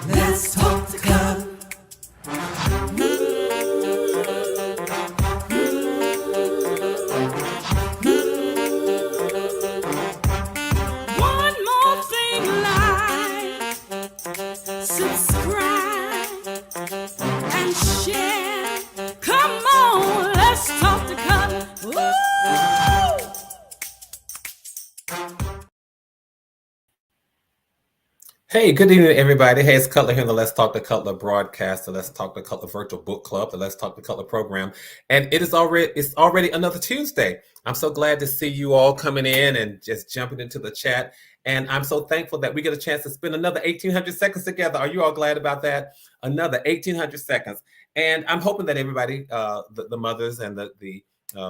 Let's talk the club. One more thing, like, subscribe, and share. Come on, let's talk the club. Woo! Hey, good evening, everybody. Hey, it's Cutler here in the Let's Talk to Cutler broadcast, the Let's Talk to Cutler virtual book club, the Let's Talk to Cutler program, and it's already another Tuesday. I'm so glad to see you all coming in and just jumping into the chat, and I'm so thankful that we get a chance to spend another 1,800 seconds together. Are you all glad about that? Another 1,800 seconds, and I'm hoping that everybody, the mothers and the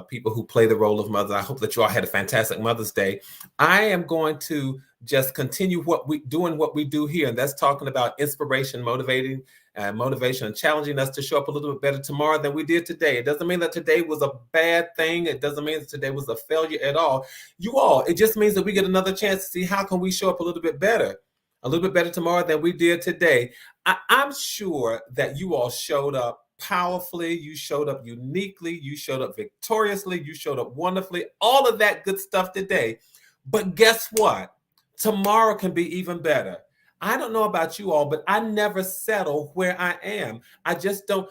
people who play the role of mothers, I hope that you all had a fantastic Mother's Day. I am going to just continue what we do here, and that's talking about inspiration, motivation, and challenging us to show up a little bit better tomorrow than we did today. It doesn't mean that today was a bad thing. It doesn't mean that today was a failure at all. It just means that we get another chance to see how can we show up a little bit better tomorrow than we did today. I'm sure that you all showed up powerfully, you showed up uniquely, you showed up victoriously, you showed up wonderfully, all of that good stuff today. But guess what? Tomorrow can be even better. I don't know about you all, but I never settle where I am. I just don't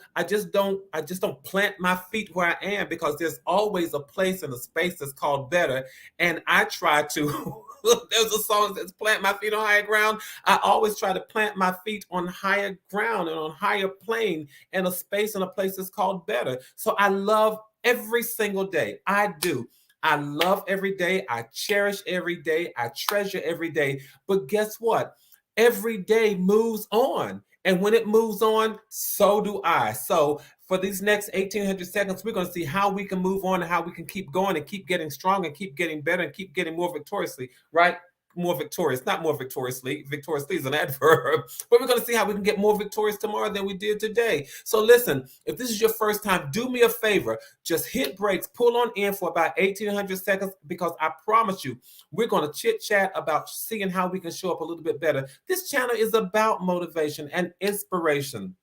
plant my feet where I am, because there's always a place and a space that's called better. And I try to there's a song that says plant my feet on higher ground. I always try to plant my feet on higher ground and on higher plane and a space and a place that's called better. So I love every single day. I do. I love every day. I cherish every day. I treasure every day. But guess what? Every day moves on. And when it moves on, so do I. So for these next 1,800 seconds, we're going to see how we can move on and how we can keep going and keep getting strong and keep getting better and keep getting more victoriously, right? More victorious, not more victoriously. Victoriously is an adverb, but we're going to see how we can get more victorious tomorrow than we did today. So listen, if this is your first time, do me a favor, just hit brakes, pull on in for about 1,800 seconds, because I promise you, we're going to chit chat about seeing how we can show up a little bit better. This channel is about motivation and inspiration.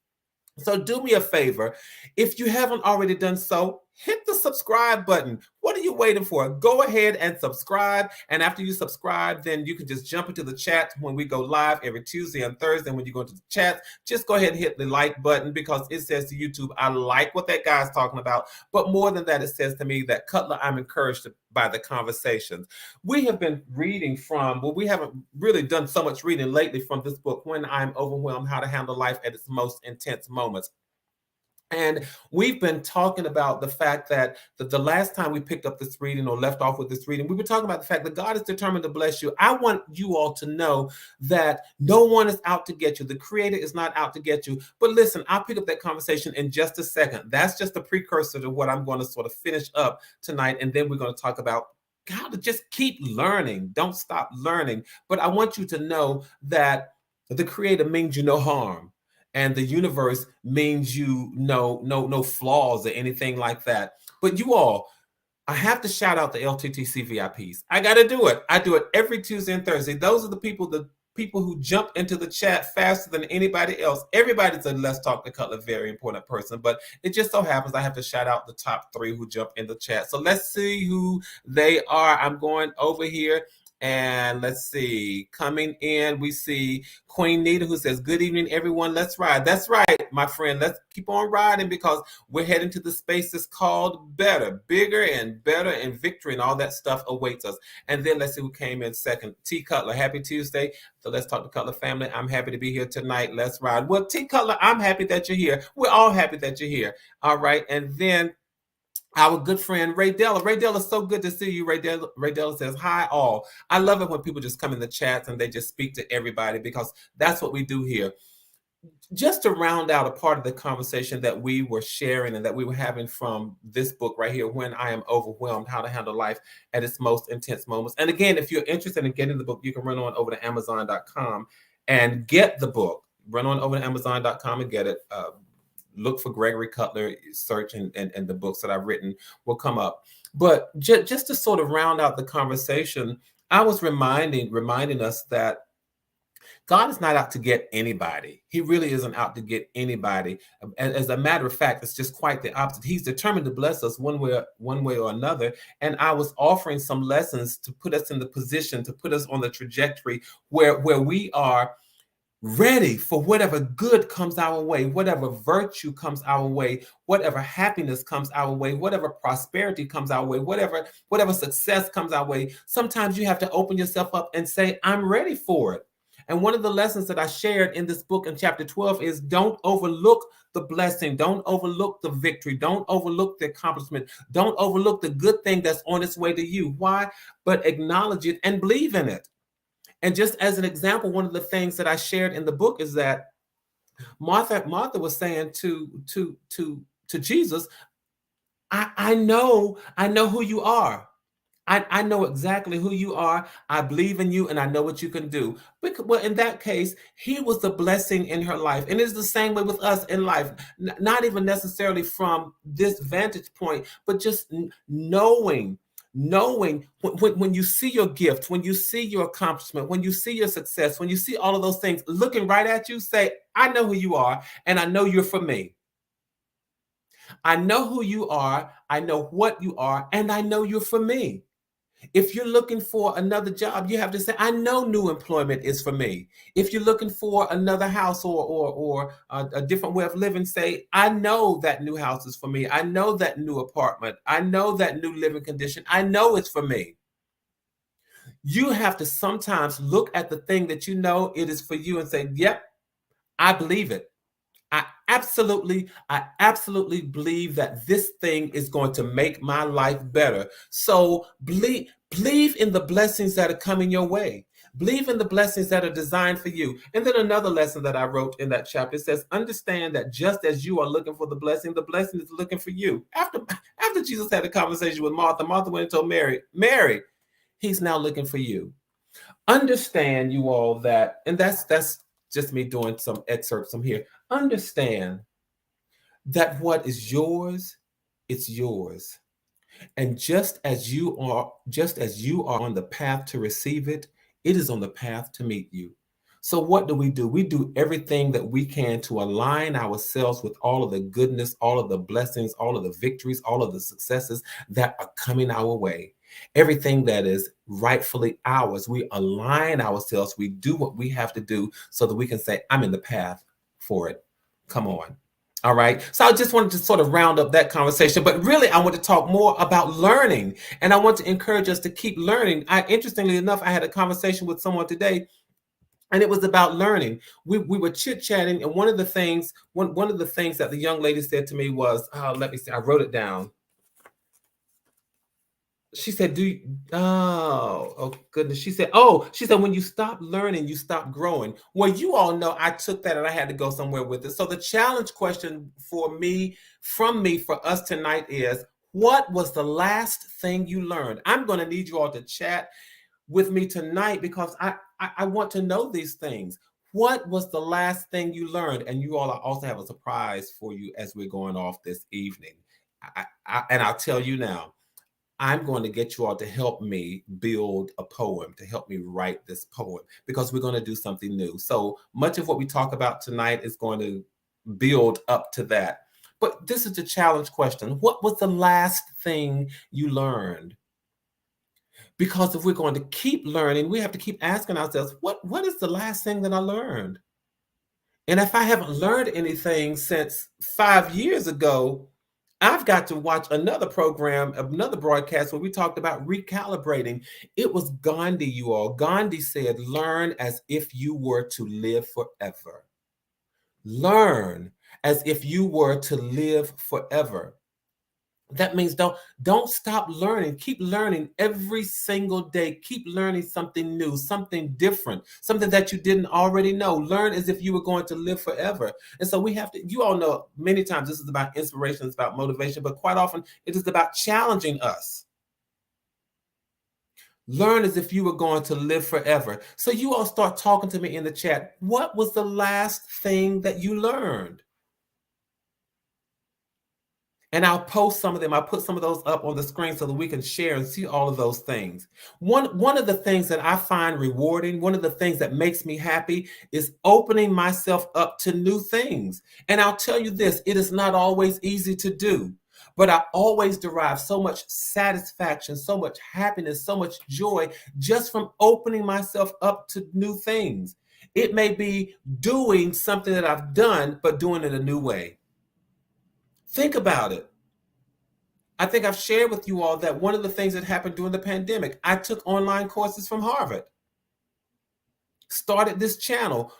So do me a favor, if you haven't already done so, hit the subscribe button. What are you waiting for? Go ahead and subscribe. And after you subscribe, then you can just jump into the chat when we go live every Tuesday and Thursday. When you go into the chat, just go ahead and hit the like button, because it says to YouTube, I like what that guy's talking about. But more than that, it says to me that Cutler, I'm encouraged by the conversations. We have been reading from, well, we haven't really done so much reading lately from this book, When I'm Overwhelmed, How to Handle Life at Its Most Intense Moments. And we've been talking about the fact that the last time we picked up this reading or left off with this reading, we were talking about the fact that God is determined to bless you. I want you all to know that no one is out to get you. The Creator is not out to get you. But listen, I'll pick up that conversation in just a second. That's just a precursor to what I'm going to sort of finish up tonight. And then we're going to talk about how to just keep learning. Don't stop learning. But I want you to know that the Creator means you no harm. And the universe means you no flaws or anything like that. But you all, I have to shout out the LTTC VIPs. I got to do it. I do it every Tuesday and Thursday. Those are the people who jump into the chat faster than anybody else. Everybody's a Let's Talk to Cutler very important person, but it just so happens I have to shout out the top 3 who jump in the chat. So let's see who they are. I'm going over here. And let's see, coming in, we see Queen Nita, who says, good evening, everyone. Let's ride. That's right, my friend. Let's keep on riding, because we're heading to the space that's called better, bigger and better, and victory and all that stuff awaits us. And then let's see who came in second. T. Cutler, happy Tuesday. So Let's Talk to Cutler family. I'm happy to be here tonight. Let's ride. Well, T. Cutler, I'm happy that you're here. We're all happy that you're here. All right. And then our good friend Ray Della. Ray Della, so good to see you. Ray Della says, hi all. I love it when people just come in the chats and they just speak to everybody, because that's what we do here. Just to round out a part of the conversation that we were sharing and that we were having from this book right here, When I Am Overwhelmed, How to Handle Life at Its Most Intense Moments. And again, if you're interested in getting the book, you can run on over to Amazon.com and get the book. Run on over to Amazon.com and get it. look for Gregory Cutler, search, and the books that I've written will come up. But just to sort of round out the conversation, I was reminding us that God is not out to get anybody. He really isn't out to get anybody. As a matter of fact, it's just quite the opposite. He's determined to bless us one way or another. And I was offering some lessons to put us in the position, to put us on the trajectory where we are ready for whatever good comes our way, whatever virtue comes our way, whatever happiness comes our way, whatever prosperity comes our way, whatever success comes our way. Sometimes you have to open yourself up and say, I'm ready for it. And one of the lessons that I shared in this book in chapter 12 is don't overlook the blessing. Don't overlook the victory. Don't overlook the accomplishment. Don't overlook the good thing that's on its way to you. Why? But acknowledge it and believe in it. And just as an example, one of the things that I shared in the book is that Martha was saying to Jesus, I know who you are. I know exactly who you are. I believe in you and I know what you can do. Well, in that case, he was the blessing in her life. And it's the same way with us in life, not even necessarily from this vantage point, but just knowing when you see your gift, when you see your accomplishment, when you see your success, when you see all of those things looking right at you, say, I know who you are and I know you're for me. I know who you are, I know what you are, and I know you're for me. If you're looking for another job, you have to say, I know new employment is for me. If you're looking for another house or a different way of living, say, I know that new house is for me. I know that new apartment. I know that new living condition. I know it's for me. You have to sometimes look at the thing that you know it is for you and say, yep, I believe it. I absolutely believe that this thing is going to make my life better. So believe in the blessings that are coming your way. Believe in the blessings that are designed for you. And then another lesson that I wrote in that chapter says, understand that just as you are looking for the blessing is looking for you. After Jesus had a conversation with Martha, Martha went and told Mary, he's now looking for you. Understand, you all, that, and that's just me doing some excerpts from here. Understand that what is yours, it's yours. And just as you are on the path to receive it, it is on the path to meet you. So what do? We do everything that we can to align ourselves with all of the goodness, all of the blessings, all of the victories, all of the successes that are coming our way. Everything that is rightfully ours, we align ourselves. We do what we have to do so that we can say, I'm in the path for it. Come on. All right. So I just wanted to sort of round up that conversation, but really I want to talk more about learning, and I want to encourage us to keep learning. Interestingly enough, I had a conversation with someone today, and it was about learning. We were chit-chatting, and one of the things that the young lady said to me was, let me see, I wrote it down. She said, oh goodness. She said, when you stop learning, you stop growing. Well, you all know I took that and I had to go somewhere with it. So the challenge question for us tonight is, what was the last thing you learned? I'm going to need you all to chat with me tonight because I want to know these things. What was the last thing you learned? And you all also have a surprise for you as we're going off this evening. And I'll tell you now, I'm going to get you all to help me build a poem, to help me write this poem, because we're going to do something new. So much of what we talk about tonight is going to build up to that. But this is the challenge question. What was the last thing you learned? Because if we're going to keep learning, we have to keep asking ourselves, what is the last thing that I learned? And if I haven't learned anything since 5 years ago, I've got to watch another program, another broadcast where we talked about recalibrating. It was Gandhi, you all. Gandhi said, learn as if you were to live forever. Learn as if you were to live forever. That means don't stop learning. Keep learning every single day. Keep learning something new, something different, something that you didn't already know. Learn as if you were going to live forever. And so we have to, you all know many times this is about inspiration, it's about motivation, but quite often it is about challenging us. Learn as if you were going to live forever. So you all start talking to me in the chat. What was the last thing that you learned? And I'll post some of them. I'll put some of those up on the screen so that we can share and see all of those things. One of the things that I find rewarding, one of the things that makes me happy is opening myself up to new things. And I'll tell you this, it is not always easy to do, but I always derive so much satisfaction, so much happiness, so much joy just from opening myself up to new things. It may be doing something that I've done, but doing it a new way. Think about it. I think I've shared with you all that one of the things that happened during the pandemic, I took online courses from Harvard, started this channel,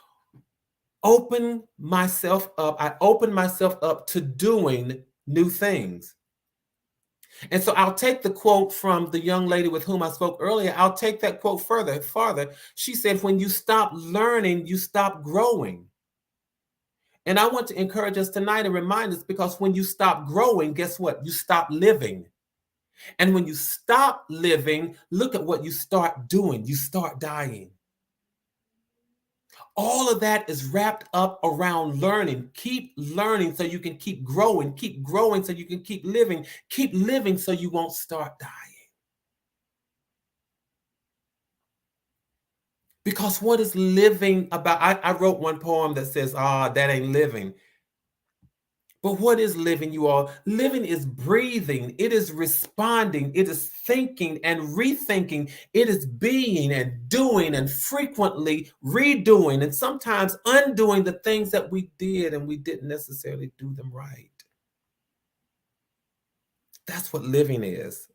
opened myself up. I opened myself up to doing new things. And so I'll take the quote from the young lady with whom I spoke earlier. I'll take that quote farther. She said, when you stop learning, you stop growing. And I want to encourage us tonight and remind us, because when you stop growing, guess what? You stop living. And when you stop living, look at what you start doing. You start dying. All of that is wrapped up around learning. Keep learning so you can keep growing so you can keep living so you won't start dying. Because what is living about? I wrote one poem that says, that ain't living. But what is living, you all? Living is breathing. It is responding. It is thinking and rethinking. It is being and doing and frequently redoing and sometimes undoing the things that we did and we didn't necessarily do them right. That's what living is.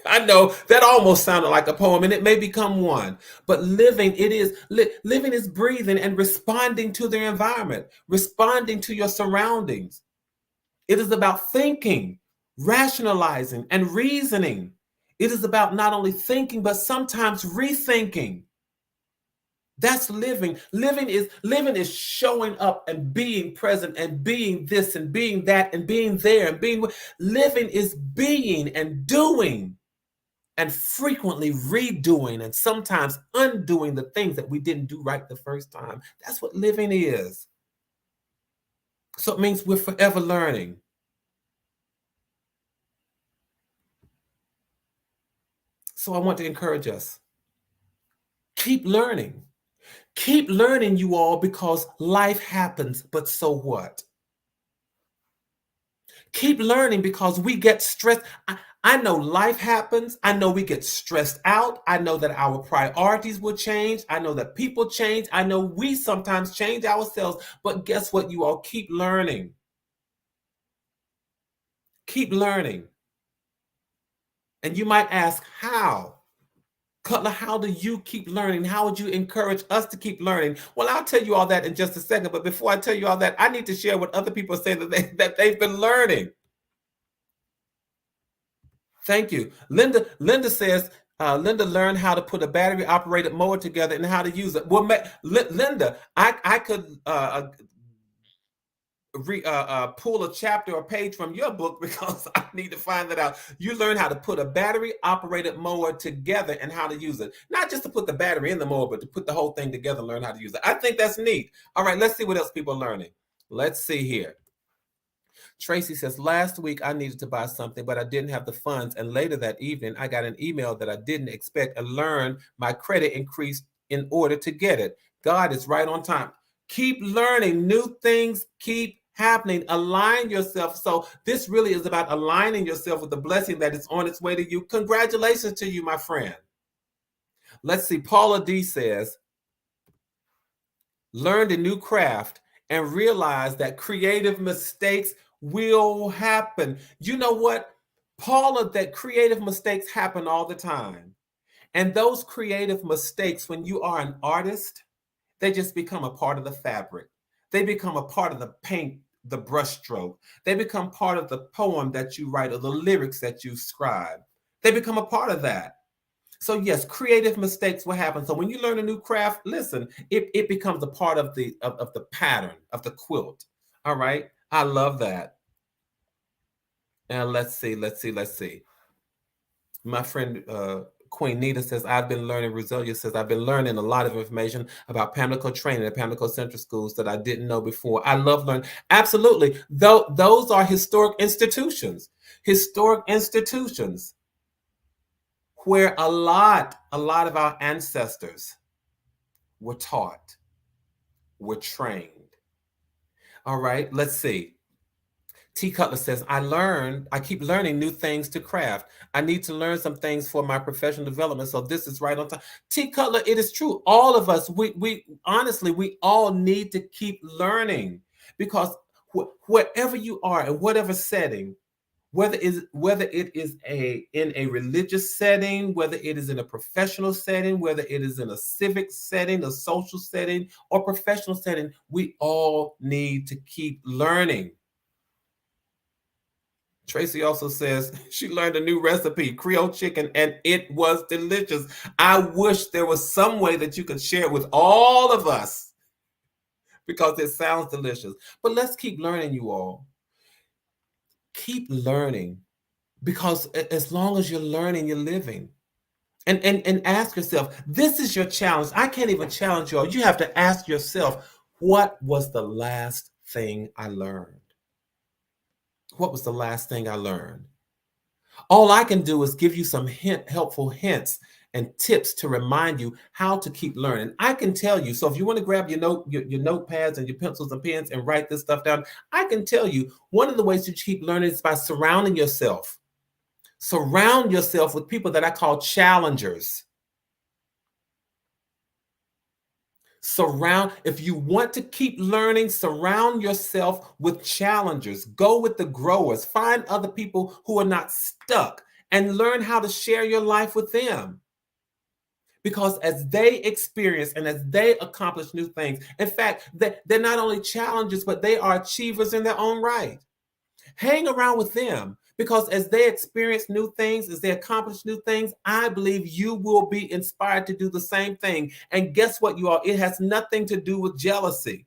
I know that almost sounded like a poem, and it may become one, but living is breathing and responding to the environment, responding to your surroundings. It is about thinking, rationalizing, and reasoning. It is about not only thinking, but sometimes rethinking. That's living. Living is showing up and being present and being this and being that and being there and being. Living is being and doing and frequently redoing and sometimes undoing the things that we didn't do right the first time. That's what living is. So it means we're forever learning. So I want to encourage us. Keep learning. Keep learning, you all, because life happens, but so what? Keep learning because we get stressed. I know life happens. I know we get stressed out. I know that our priorities will change. I know that people change. I know we sometimes change ourselves. But guess what, you all? Keep learning. Keep learning. And you might ask, how? Cutler, how do you keep learning? How would you encourage us to keep learning? Well, I'll tell you all that in just a second. But before I tell you all that, I need to share what other people say that they've been learning. Thank you. Linda says, Linda learned how to put a battery operated mower together and how to use it. Well, Linda, I could pull a chapter or page from your book because I need to find that out. You learn how to put a battery operated mower together and how to use it. Not just to put the battery in the mower, but to put the whole thing together and learn how to use it. I think that's neat. All right, let's see what else people are learning. Let's see here. Tracy says, last week I needed to buy something, but I didn't have the funds. And later that evening, I got an email that I didn't expect and learned my credit increased in order to get it. God is right on time. Keep learning new things. Keep happening. Align yourself. So this really is about aligning yourself with the blessing that is on its way to you. Congratulations to you, my friend. Let's see. Paula D says, learned a new craft and realized that creative mistakes will happen. You know what, Paula, that creative mistakes happen all the time. And those creative mistakes, when you are an artist, they just become a part of the fabric. They become a part of the paint, the brushstroke. They become part of the poem that you write or the lyrics that you scribe. They become a part of that. So yes, creative mistakes will happen. So when you learn a new craft, listen, it becomes a part of the pattern of the quilt. All right. I love that. And let's see. My friend Queen Nita says, I've been learning. Roselia says, I've been learning a lot of information about Pamlico training at Pamlico Central Schools that I didn't know before. I love learning. Absolutely. Though those are historic institutions where a lot of our ancestors were taught, were trained. All right, let's see. T. Cutler says, I keep learning new things to craft. I need to learn some things for my professional development. So this is right on time. T. Cutler, it is true. All of us, we honestly, we all need to keep learning, because wherever you are, in whatever setting, whether it is in a religious setting, whether it is in a professional setting, whether it is in a civic setting, a social setting, or professional setting, we all need to keep learning. Tracy also says she learned a new recipe, Creole chicken, and it was delicious. I wish there was some way that you could share it with all of us, because it sounds delicious. But let's keep learning, you all. Keep learning, because as long as you're learning, you're living. And ask yourself, this is your challenge. I can't even challenge you all. You have to ask yourself, what was the last thing I learned? What was the last thing I learned? All I can do is give you some helpful hints and tips to remind you how to keep learning. I can tell you. So if you want to grab your notepads and your pencils and pens and write this stuff down, I can tell you one of the ways to keep learning is by surrounding yourself. Surround yourself with people that I call challengers. If you want to keep learning, surround yourself with challengers. Go with the growers. Find other people who are not stuck and learn how to share your life with them. Because as they experience and as they accomplish new things, in fact, they're not only challengers, but they are achievers in their own right. Hang around with them, because as they experience new things, as they accomplish new things, I believe you will be inspired to do the same thing. And guess what, you all? It has nothing to do with jealousy.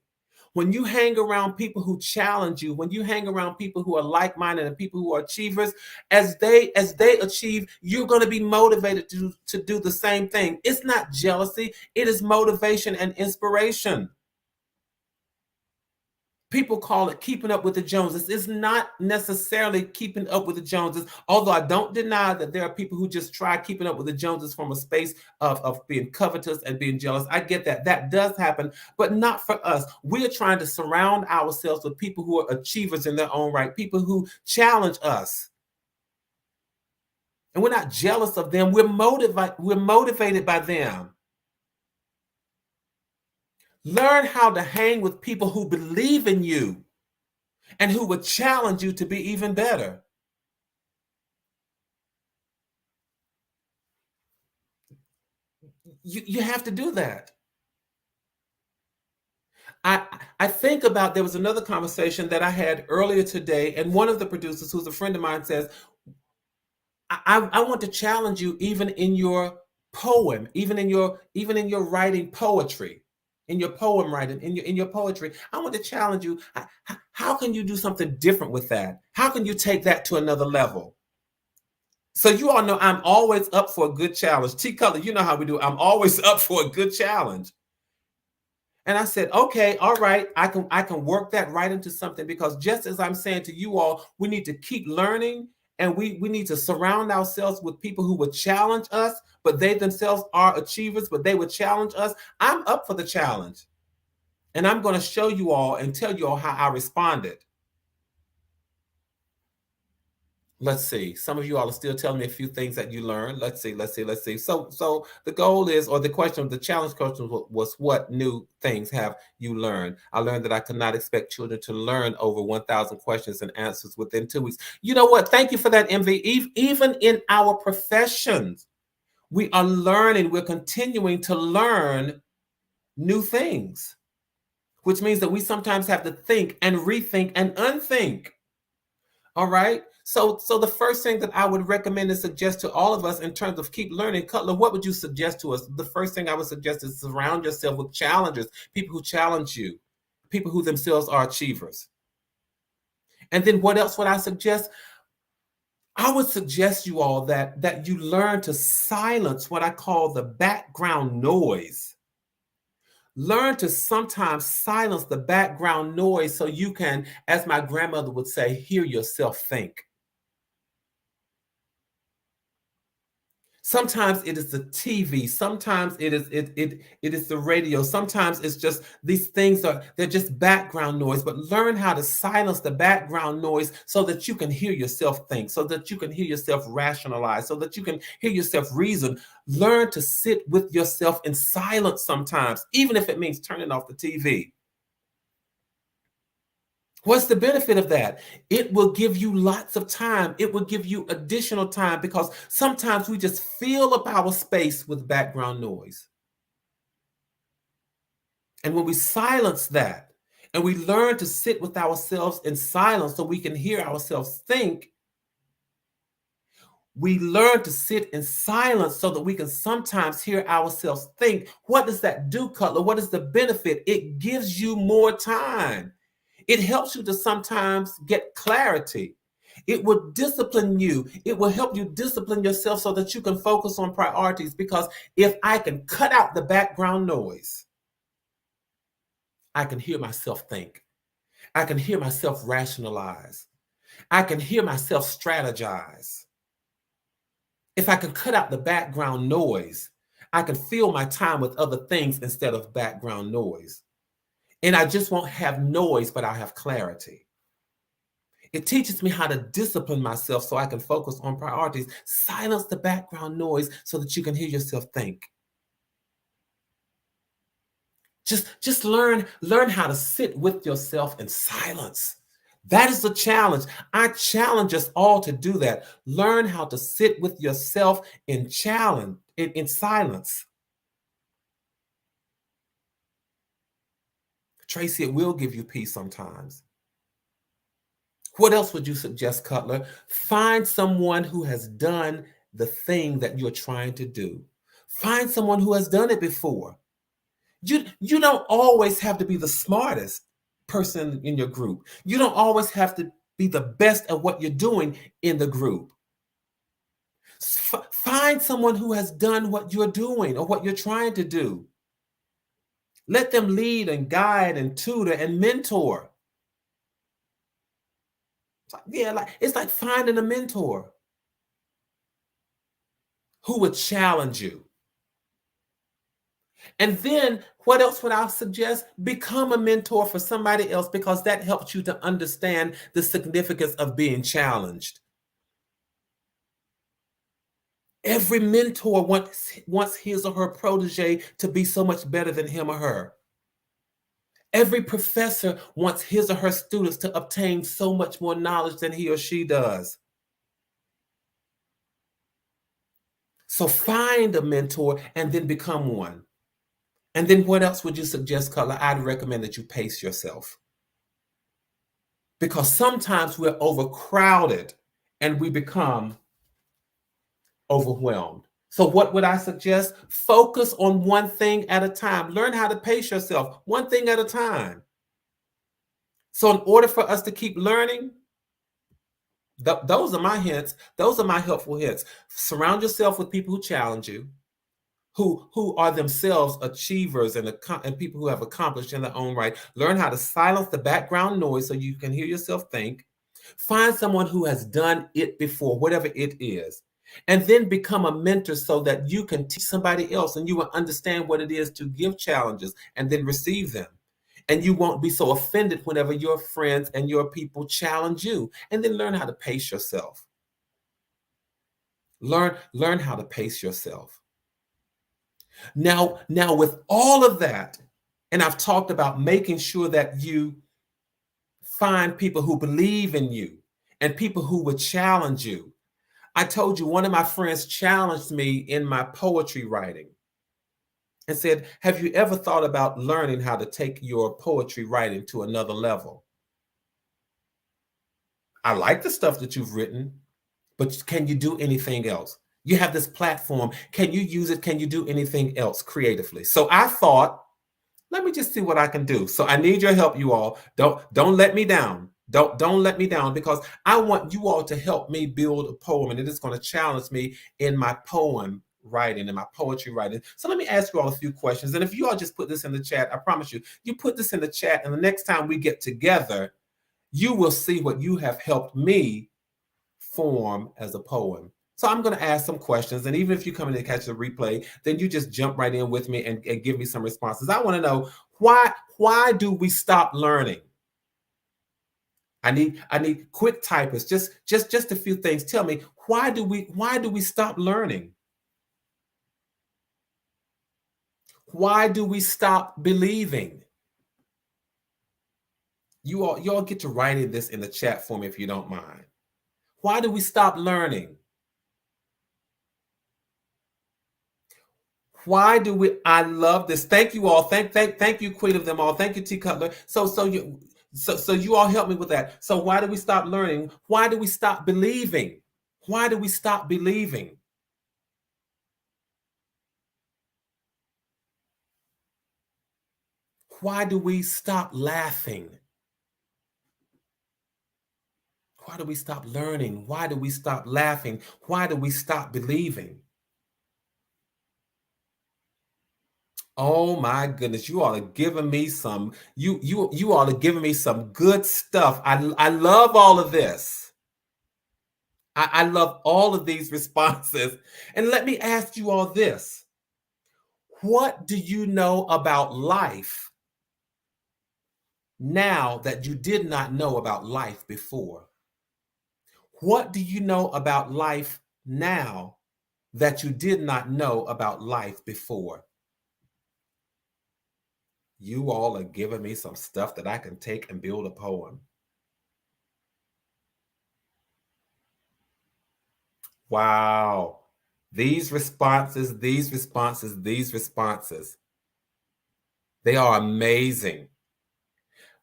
When you hang around people who challenge you, when you hang around people who are like-minded and people who are achievers, as they achieve, you're going to be motivated to do the same thing. It's not jealousy. It is motivation and inspiration. People call it keeping up with the Joneses. It's not necessarily keeping up with the Joneses, although I don't deny that there are people who just try keeping up with the Joneses from a space of being covetous and being jealous. I get that. That does happen, but not for us. We are trying to surround ourselves with people who are achievers in their own right, people who challenge us. And we're not jealous of them. We're motivated by them. Learn how to hang with people who believe in you and who will challenge you to be even better. You have to do that. I think about, there was another conversation that I had earlier today, and one of the producers, who's a friend of mine, says, I want to challenge you even in your poem, even in your writing poetry. In your poem writing, in your poetry, I want to challenge you. How can you do something different with that? How can you take that to another level? So you all know I'm always up for a good challenge. T. Cutler, you know how we do. I'm always up for a good challenge. And I said, okay, all right, I can work that right into something, because just as I'm saying to you all, we need to keep learning. And we need to surround ourselves with people who would challenge us, but they themselves are achievers, but they would challenge us. I'm up for the challenge. And I'm going to show you all and tell you all how I responded. Let's see. Some of you all are still telling me a few things that you learned. Let's see. So the goal is, or the question, the challenge question was, what new things have you learned? I learned that I could not expect children to learn over 1,000 questions and answers within 2 weeks. You know what? Thank you for that, MV. Even in our professions, we are learning. We're continuing to learn new things, which means that we sometimes have to think and rethink and unthink. All right. So the first thing that I would recommend and suggest to all of us in terms of keep learning, Cutler, what would you suggest to us? The first thing I would suggest is surround yourself with challengers, people who challenge you, people who themselves are achievers. And then what else would I suggest? I would suggest you all that you learn to silence what I call the background noise. Learn to sometimes silence the background noise so you can, as my grandmother would say, hear yourself think. Sometimes it is the TV, sometimes it is the radio, sometimes it's just these things they're just background noise, but learn how to silence the background noise so that you can hear yourself think, so that you can hear yourself rationalize, so that you can hear yourself reason. Learn to sit with yourself in silence sometimes, even if it means turning off the TV. What's the benefit of that? It will give you lots of time. It will give you additional time because sometimes we just fill up our space with background noise. And when we silence that and we learn to sit with ourselves in silence so we can hear ourselves think, we learn to sit in silence so that we can sometimes hear ourselves think. What does that do, Cutler? What is the benefit? It gives you more time. It helps you to sometimes get clarity. It will discipline you. It will help you discipline yourself so that you can focus on priorities. Because if I can cut out the background noise, I can hear myself think. I can hear myself rationalize. I can hear myself strategize. If I can cut out the background noise, I can fill my time with other things instead of background noise. And I just won't have noise, but I'll have clarity. It teaches me how to discipline myself so I can focus on priorities. Silence the background noise so that you can hear yourself think. Just learn how to sit with yourself in silence. That is the challenge. I challenge us all to do that. Learn how to sit with yourself in silence. Tracy, it will give you peace sometimes. What else would you suggest, Cutler? Find someone who has done the thing that you're trying to do. Find someone who has done it before. You don't always have to be the smartest person in your group. You don't always have to be the best at what you're doing in the group. Find someone who has done what you're doing or what you're trying to do. Let them lead and guide and tutor and mentor. It's like finding a mentor who would challenge you. And then what else would I suggest? Become a mentor for somebody else because that helps you to understand the significance of being challenged. Every mentor wants his or her protege to be so much better than him or her. Every professor wants his or her students to obtain so much more knowledge than he or she does. So find a mentor and then become one. And then what else would you suggest, Cutler? I'd recommend that you pace yourself. Because sometimes we're overcrowded and we become overwhelmed. So what would I suggest? Focus on one thing at a time. Learn how to pace yourself, one thing at a time. So in order for us to keep learning, those are my hints. Those are my helpful hints. Surround yourself with people who challenge you, who are themselves achievers and people who have accomplished in their own right. Learn how to silence the background noise so you can hear yourself think. Find someone who has done it before, whatever it is. And then become a mentor so that you can teach somebody else and you will understand what it is to give challenges and then receive them. And you won't be so offended whenever your friends and your people challenge you. And then learn how to pace yourself. Learn how to pace yourself. Now with all of that, and I've talked about making sure that you find people who believe in you and people who would challenge you. I told you one of my friends challenged me in my poetry writing and said, have you ever thought about learning how to take your poetry writing to another level? I like the stuff that you've written, but can you do anything else? You have this platform. Can you use it? Can you do anything else creatively? So I thought, let me just see what I can do. So I need your help, you all. Don't let me down. Don't let me down, because I want you all to help me build a poem, and it is going to challenge me in my poem writing and my poetry writing. So let me ask you all a few questions. And if you all just put this in the chat, I promise you, you put this in the chat, and the next time we get together, you will see what you have helped me form as a poem. So I'm going to ask some questions, and even if you come in and catch the replay, then you just jump right in with me and give me some responses. I want to know, why do we stop learning? I need quick typists. Just a few things. Tell me, why do we stop learning? Why do we stop believing? You all get to writing this in the chat for me if you don't mind. Why do we stop learning? Why do we? I love this. Thank you all. Thank you, Queen of them all. Thank you, T. Cutler. So you all help me with that. So why do we stop learning? Why do we stop believing? Why do we stop believing? Why do we stop laughing? Why do we stop learning? Why do we stop laughing? Why do we stop believing? Oh my goodness, you all are giving me some, you all are giving me some good stuff. I love all of this. I love all of these responses. And let me ask you all this. What do you know about life now that you did not know about life before? What do you know about life now that you did not know about life before? You all are giving me some stuff that I can take and build a poem. Wow. These responses, they are amazing.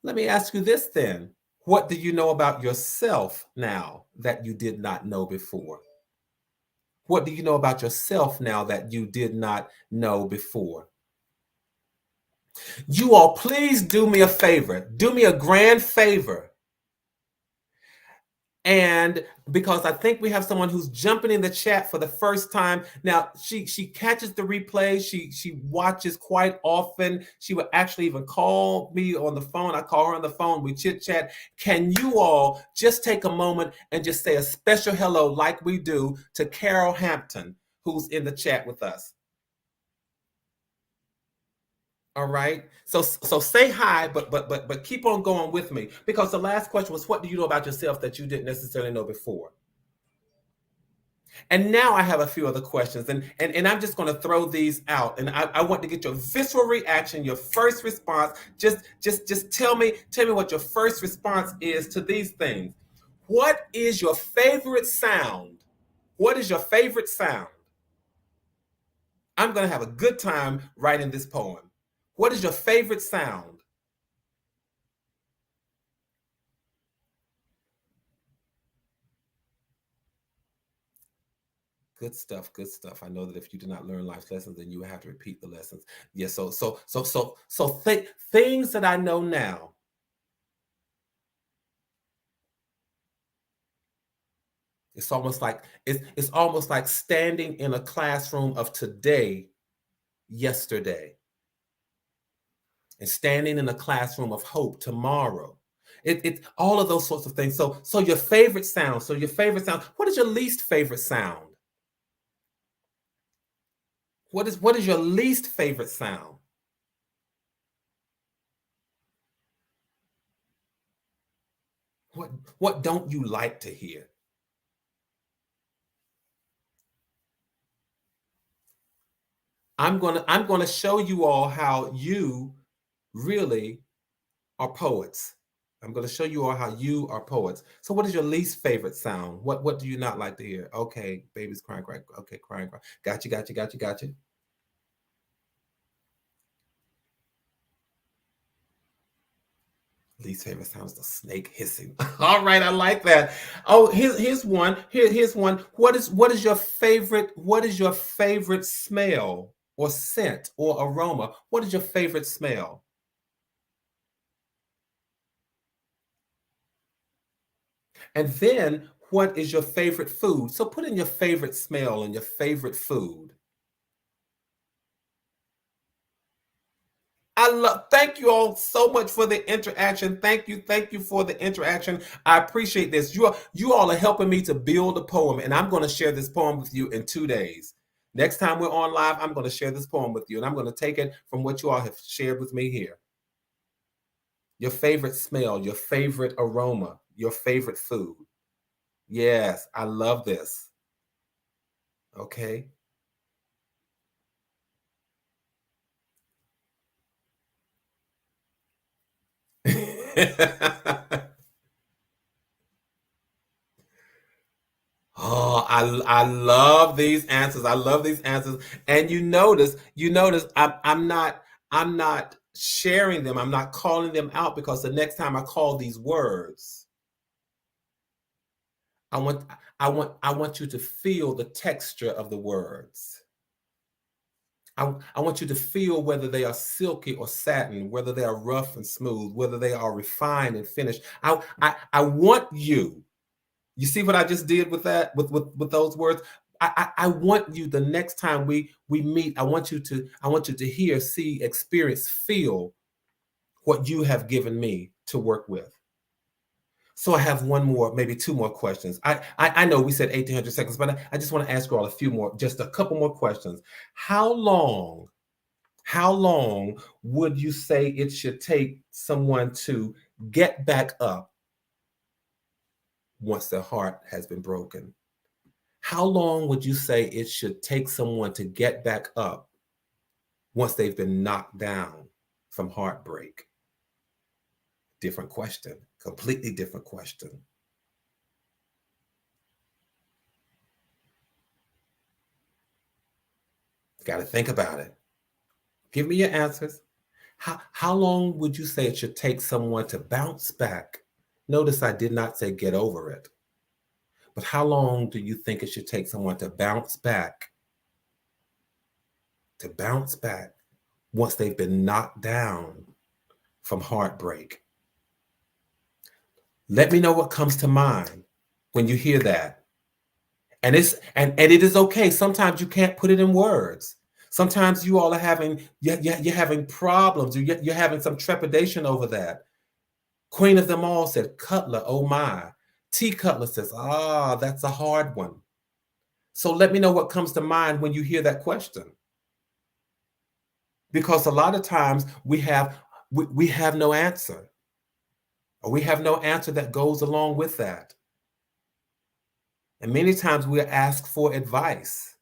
Let me ask you this then. What do you know about yourself now that you did not know before? What do you know about yourself now that you did not know before? You all, please do me a favor. Do me a grand favor. And because I think we have someone who's jumping in the chat for the first time. Now, she catches the replay. She watches quite often. She would actually even call me on the phone. I call her on the phone. We chit chat. Can you all just take a moment and just say a special hello like we do to Carol Hampton, who's in the chat with us? All right. So say hi, but keep on going with me, because the last question was, what do you know about yourself that you didn't necessarily know before? And now I have a few other questions, and I'm just going to throw these out, and I want to get your visceral reaction, your first response. Just tell me what your first response is to these things. What is your favorite sound? What is your favorite sound? I'm going to have a good time writing this poem. What is your favorite sound? Good stuff. Good stuff. I know that if you did not learn life lessons, then you would have to repeat the lessons. Yes. Things that I know now. It's almost like standing in a classroom of today, yesterday, and standing in a classroom of hope tomorrow. It's all of those sorts of things. So your favorite sound. So your favorite sound. What is your least favorite sound? What is your least favorite sound? What don't you like to hear? I'm gonna show you all how you really are poets. I'm going to show you all how you are poets. So what is your least favorite sound? What do you not like to hear? Okay, baby's crying, crying. Okay, crying, crying. Got you. Least favorite sound is the snake hissing. All right, I like that. Oh, here's one. Here's one. What is your favorite smell or scent or aroma? What is your favorite smell? And then, what is your favorite food? So put in your favorite smell and your favorite food. Thank you all so much for the interaction. Thank you for the interaction. I appreciate this. You all are helping me to build a poem, and I'm going to share this poem with you in 2 days. Next time we're on live, I'm going to share this poem with you, and I'm going to take it from what you all have shared with me here. Your favorite smell, your favorite aroma, your favorite food. Yes, I love this. Okay. Oh, I love these answers. I love these answers. And you notice I'm not sharing them. I'm not calling them out, because the next time I call these words, I want I want you to feel the texture of the words. I want you to feel whether they are silky or satin, whether they are rough and smooth, whether they are refined and finished. I want you. You see what I just did with that, with those words? I want you, the next time we meet, I want you to hear, see, experience, feel what you have given me to work with. So I have one more, maybe two more questions. I know we said 1,800 seconds, but I just want to ask you all a few more, just a couple more questions. How long, how long would you say it should take someone to get back up once their heart has been broken? How long would you say it should take someone to get back up once they've been knocked down from heartbreak? Different question, completely different question. Got to think about it. Give me your answers. How long would you say it should take someone to bounce back? Notice I did not say get over it, but how long do you think it should take someone to bounce back? To bounce back once they've been knocked down from heartbreak? Let me know what comes to mind when you hear that. And it is okay. Sometimes you can't put it in words. Sometimes you all are you're having problems, or you're having some trepidation over that. Queen of them all said, Cutler, oh my. T. Cutler says, that's a hard one. So let me know what comes to mind when you hear that question. Because a lot of times we have no answer, or we have no answer that goes along with that. And many times we're asked for advice.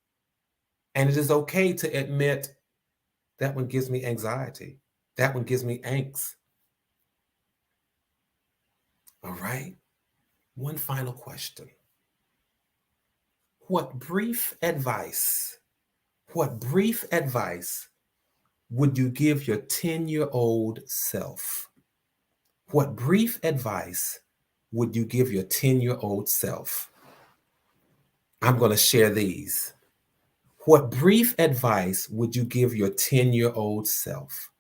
And it is okay to admit, that one gives me anxiety. That one gives me angst. All right. One final question. What brief advice would you give your 10-year-old self? What brief advice would you give your 10-year-old self? I'm going to share these. What brief advice would you give your 10-year-old self?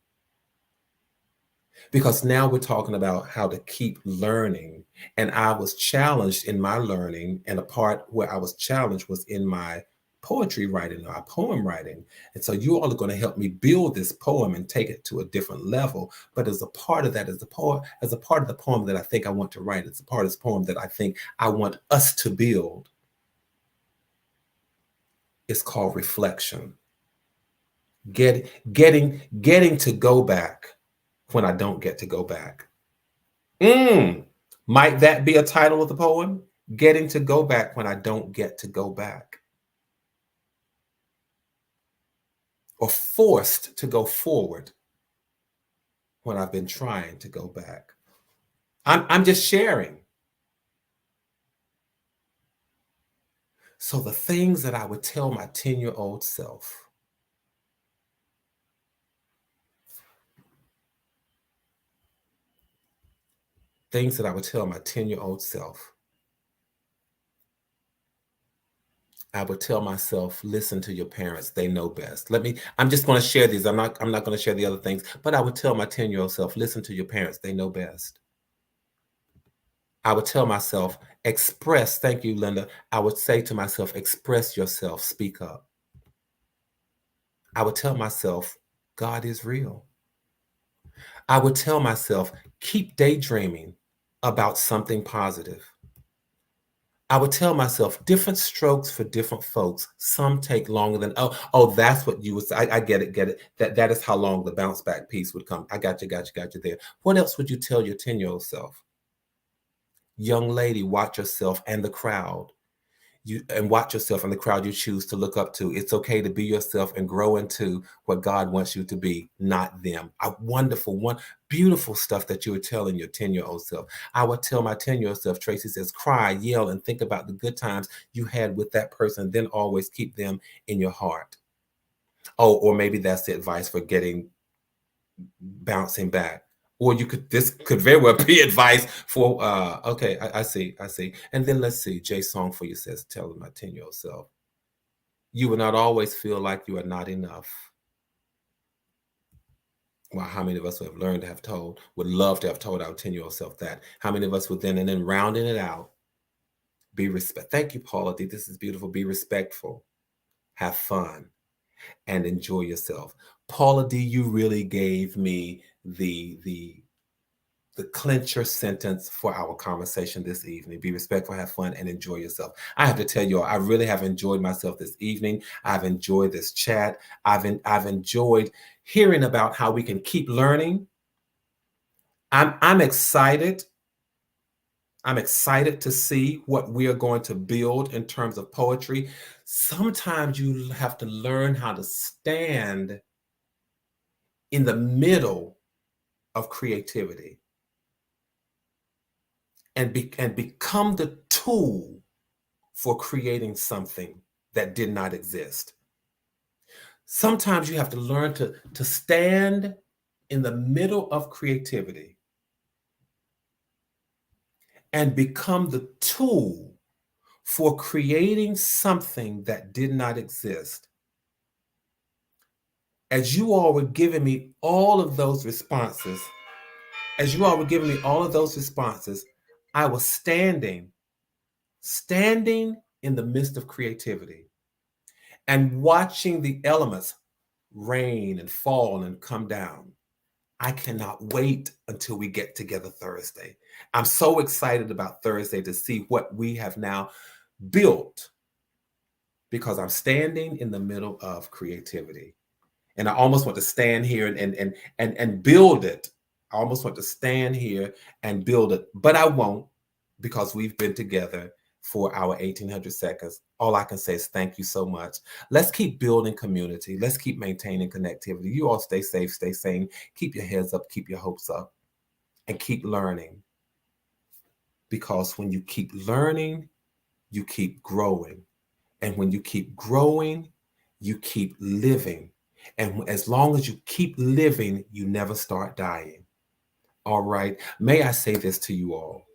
Because now we're talking about how to keep learning. And I was challenged in my learning, and a part where I was challenged was in my poetry writing, or poem writing. And so you all are going to help me build this poem and take it to a different level. But as a part of that, as a part of the poem that I think I want to write, it's a part of this poem that I think I want us to build. It's called reflection. Getting to go back when I don't get to go back. Might that be a title of the poem? Getting to go back when I don't get to go back. Or forced to go forward when I've been trying to go back. I'm just sharing. So the things that I would tell my 10-year-old self. Things that I would tell my 10-year-old self. I would tell myself, listen to your parents. They know best. I'm just going to share these. I'm not going to share the other things, but I would tell my 10-year-old self, listen to your parents. They know best. I would tell myself, express, thank you, Linda. I would say to myself, express yourself, speak up. I would tell myself, God is real. I would tell myself, keep daydreaming about something positive. I would tell myself, different strokes for different folks. Some take longer than, that's what you would say. I get it. That is how long the bounce back piece would come. I got you there. What else would you tell your 10-year-old self? Young lady, watch yourself and the crowd. Watch yourself and the crowd you choose to look up to. It's okay to be yourself and grow into what God wants you to be, not them. A wonderful, beautiful stuff that you were telling your 10-year-old self. I would tell my 10-year-old self, Tracy says, cry, yell, and think about the good times you had with that person, then always keep them in your heart. Oh, or maybe that's the advice for bouncing back. Or this could very well be advice for, okay, I see. And then let's see, Jay Song for you says, tell my 10-year-old self, you will not always feel like you are not enough. Wow, how many of us would love to have told our 10-year-old self that? How many of us would then, and then rounding it out, be respect. Thank you, Paula D. This is beautiful. Be respectful, have fun, and enjoy yourself. Paula D., you really gave me the clincher sentence for our conversation this evening. Be respectful, have fun, and enjoy yourself. I have to tell you all, I really have enjoyed myself this evening. I've enjoyed this chat. I've enjoyed hearing about how we can keep learning. I'm excited. I'm excited to see what we are going to build in terms of poetry. Sometimes you have to learn how to stand in the middle of creativity and become the tool for creating something that did not exist. Sometimes you have to learn to stand in the middle of creativity and become the tool for creating something that did not exist. As you all were giving me all of those responses, I was standing in the midst of creativity and watching the elements rain and fall and come down. I cannot wait until we get together Thursday. I'm so excited about Thursday to see what we have now built, because I'm standing in the middle of creativity. And I almost want to stand here and build it. I almost want to stand here and build it, but I won't, because we've been together for our 1800 seconds. All I can say is thank you so much. Let's keep building community. Let's keep maintaining connectivity. You all stay safe, stay sane, keep your heads up, keep your hopes up, and keep learning. Because when you keep learning, you keep growing. And when you keep growing, you keep living. And as long as you keep living, you never start dying. All right. May I say this to you all?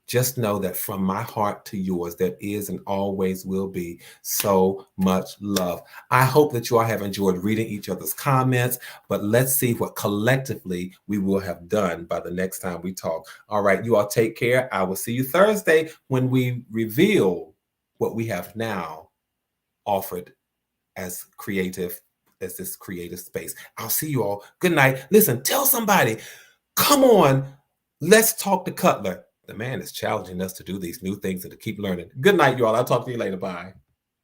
Just know that from my heart to yours, there is and always will be so much love. I hope that you all have enjoyed reading each other's comments, but let's see what collectively we will have done by the next time we talk. All right, you all take care. I will see you Thursday when we reveal what we have now offered as this creative space. I'll see you all. Good night. Listen, tell somebody, come on, let's talk to Cutler. The man is challenging us to do these new things and to keep learning. Good night, you all. I'll talk to you later. Bye.